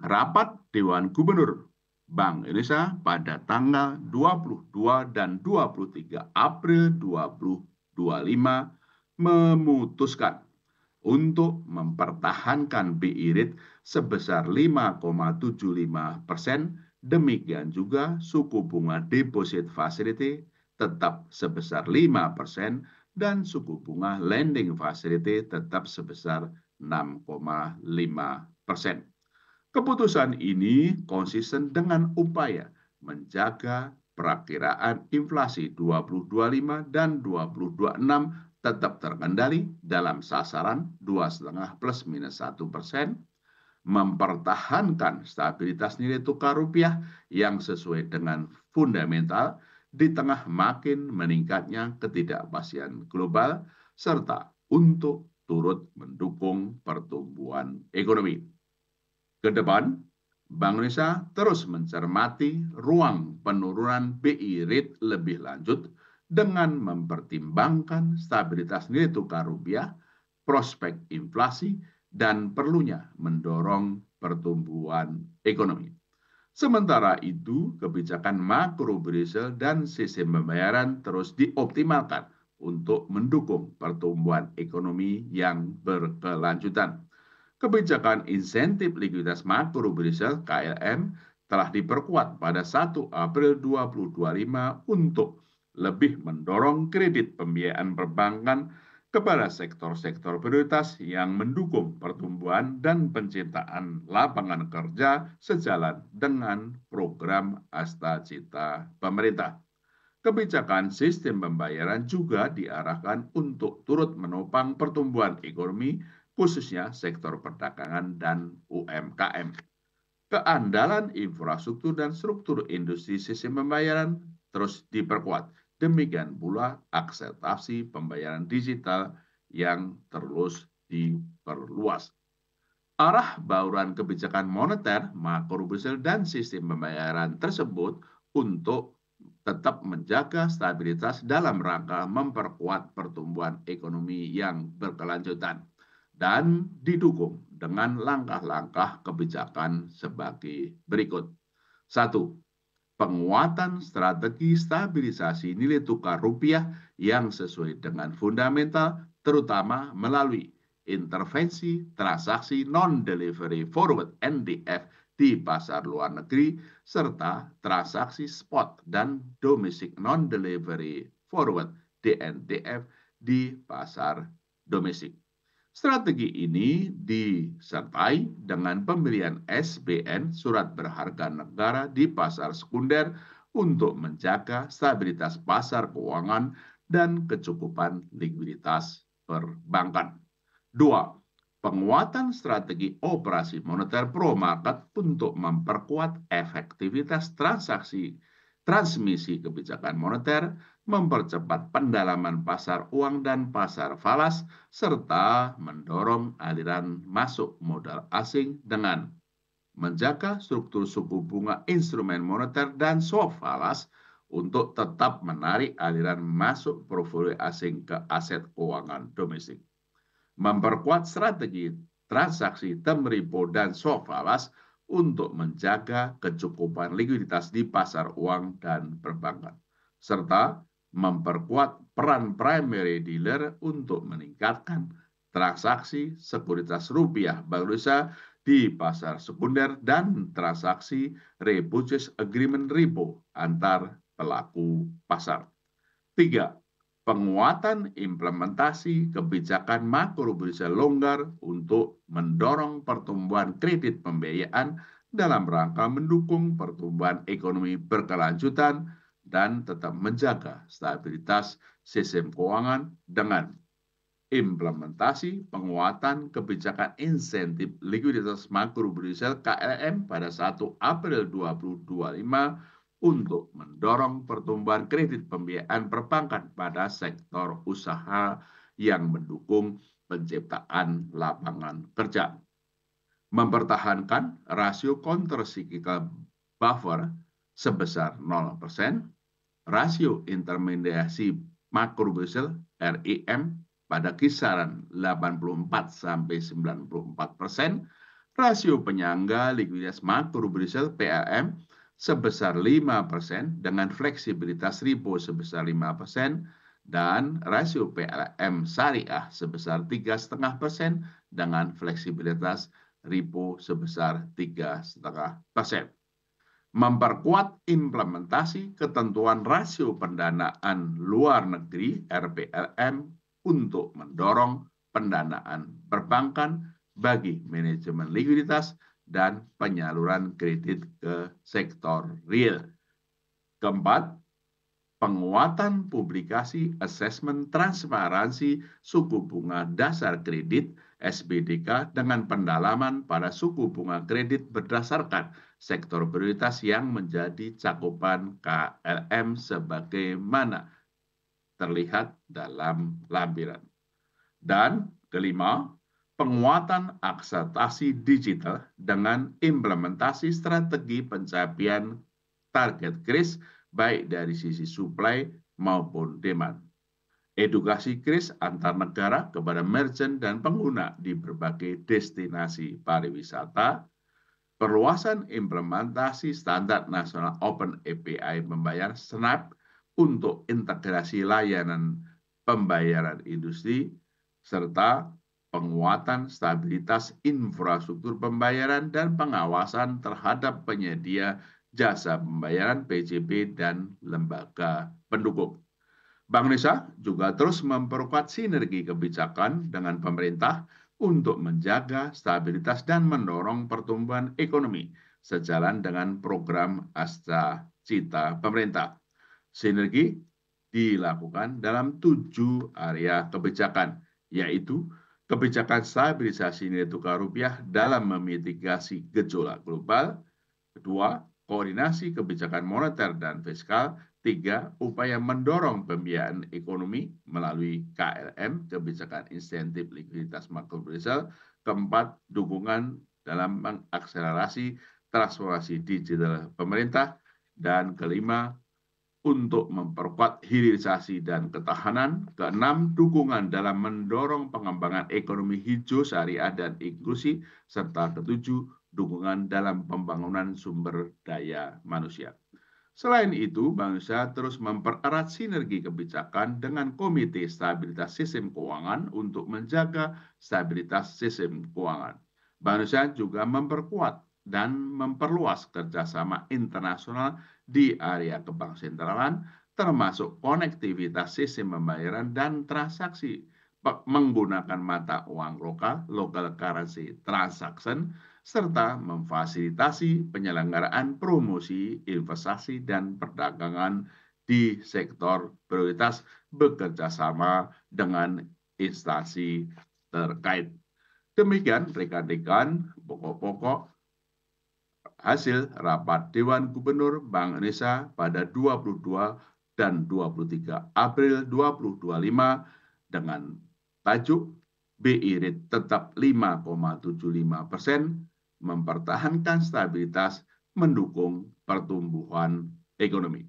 Rapat Dewan Gubernur Bank Indonesia pada tanggal 22 dan 23 April 2025 memutuskan untuk mempertahankan BI rate sebesar 5,75%. Demikian juga suku bunga deposit facility tetap sebesar 5% dan suku bunga lending facility tetap sebesar 6,5%. Keputusan ini konsisten dengan upaya menjaga perakiraan inflasi 2025 dan 2026 tetap terkendali dalam sasaran 2,5 plus minus 1%, mempertahankan stabilitas nilai tukar rupiah yang sesuai dengan fundamental di tengah makin meningkatnya ketidakpastian global, serta untuk turut mendukung pertumbuhan ekonomi. Ke depan, Bank Indonesia terus mencermati ruang penurunan BI rate lebih lanjut dengan mempertimbangkan stabilitas nilai tukar rupiah, prospek inflasi, dan perlunya mendorong pertumbuhan ekonomi. Sementara itu, kebijakan makrobudensial dan sistem pembayaran terus dioptimalkan untuk mendukung pertumbuhan ekonomi yang berkelanjutan. Kebijakan insentif likuiditas makrobudensial (KLM) telah diperkuat pada 1 April 2025 untuk lebih mendorong kredit pembiayaan perbankan kepada sektor-sektor prioritas yang mendukung pertumbuhan dan penciptaan lapangan kerja sejalan dengan program Astacita pemerintah. Kebijakan sistem pembayaran juga diarahkan untuk turut menopang pertumbuhan ekonomi, khususnya sektor perdagangan dan UMKM. Keandalan infrastruktur dan struktur industri sistem pembayaran terus diperkuat. Demikian pula akseptasi pembayaran digital yang terus diperluas. Arah bauran kebijakan moneter, makrobudensial, dan sistem pembayaran tersebut untuk tetap menjaga stabilitas dalam rangka memperkuat pertumbuhan ekonomi yang berkelanjutan dan didukung dengan langkah-langkah kebijakan sebagai berikut. 1. Penguatan strategi stabilisasi nilai tukar rupiah yang sesuai dengan fundamental, terutama melalui intervensi transaksi non-delivery forward (NDF) di pasar luar negeri, serta transaksi spot dan domestic non-delivery forward (DNDF) di pasar domestik. Strategi ini disertai dengan pembelian SBN (surat berharga negara) di pasar sekunder untuk menjaga stabilitas pasar keuangan dan kecukupan likuiditas perbankan. 2. Penguatan strategi operasi moneter pro market untuk memperkuat efektivitas transmisi kebijakan moneter, mempercepat pendalaman pasar uang dan pasar falas, serta mendorong aliran masuk modal asing dengan menjaga struktur suku bunga instrumen moneter dan swap falas untuk tetap menarik aliran masuk portofolio asing ke aset keuangan domestik. Memperkuat strategi transaksi term repo dan swap falas untuk menjaga kecukupan likuiditas di pasar uang dan perbankan, serta memperkuat peran primary dealer untuk meningkatkan transaksi sekuritas rupiah Bank Indonesia di pasar sekunder dan transaksi repurchase agreement repo antar pelaku pasar. 3. Penguatan implementasi kebijakan makrobudensial longgar untuk mendorong pertumbuhan kredit pembiayaan dalam rangka mendukung pertumbuhan ekonomi berkelanjutan dan tetap menjaga stabilitas sistem keuangan dengan implementasi penguatan kebijakan insentif likuiditas makrobudensial (KLM) pada 1 April 2025 untuk mendorong pertumbuhan kredit pembiayaan perbankan pada sektor usaha yang mendukung penciptaan lapangan kerja. Mempertahankan rasio countercyclical buffer sebesar 0%, rasio intermediasi makrobudensial (RIM) pada kisaran 84 sampai 94%, Rasio penyangga likuiditas makro Brusel PLM sebesar 5% dengan fleksibilitas repo sebesar 5% dan rasio PLM syariah sebesar 3,5% dengan fleksibilitas repo sebesar 3,5%. Memperkuat implementasi ketentuan rasio pendanaan luar negeri RPLM untuk mendorong pendanaan perbankan bagi manajemen likuiditas dan penyaluran kredit ke sektor real. Keempat, penguatan publikasi asesmen transparansi suku bunga dasar kredit SBDK dengan pendalaman pada suku bunga kredit berdasarkan sektor prioritas yang menjadi cakupan KLM sebagaimana terlihat dalam lampiran. Dan kelima, penguatan akseptasi digital dengan implementasi strategi pencapaian target kris baik dari sisi supply maupun demand. Edukasi kris antar negara kepada merchant dan pengguna di berbagai destinasi pariwisata, perluasan implementasi standar nasional Open API membayar SNAP untuk integrasi layanan pembayaran industri, serta penguatan stabilitas infrastruktur pembayaran dan pengawasan terhadap penyedia jasa pembayaran PJB dan lembaga pendukung. Bank Indonesia juga terus memperkuat sinergi kebijakan dengan pemerintah untuk menjaga stabilitas dan mendorong pertumbuhan ekonomi sejalan dengan program Asta Cita pemerintah. Sinergi dilakukan dalam 7 area kebijakan, yaitu kebijakan stabilisasi nilai tukar rupiah dalam memitigasi gejolak global. Kedua, koordinasi kebijakan moneter dan fiskal. Tiga, upaya mendorong pembiayaan ekonomi melalui KLM, kebijakan insentif likuiditas makro Brusel. Keempat, dukungan dalam mengakselerasi transformasi digital pemerintah. Dan kelima, untuk memperkuat hilirisasi dan ketahanan. Keenam, dukungan dalam mendorong pengembangan ekonomi hijau, syariah, dan inklusi. Serta ketujuh, dukungan dalam pembangunan sumber daya manusia. Selain itu, Bank Indonesia terus mempererat sinergi kebijakan dengan Komite Stabilitas Sistem Keuangan untuk menjaga stabilitas sistem keuangan. Bank Indonesia juga memperkuat dan memperluas kerjasama internasional di area kebanksentralan, termasuk konektivitas sistem pembayaran dan transaksi menggunakan mata uang lokal, local currency transaction, serta memfasilitasi penyelenggaraan promosi, investasi, dan perdagangan di sektor prioritas bekerja sama dengan instansi terkait. Demikian rekan-rekan pokok-pokok hasil rapat Dewan Gubernur Bank Indonesia pada 22 dan 23 April 2025 dengan tajuk BI Rate tetap 5,75%, mempertahankan stabilitas, mendukung pertumbuhan ekonomi.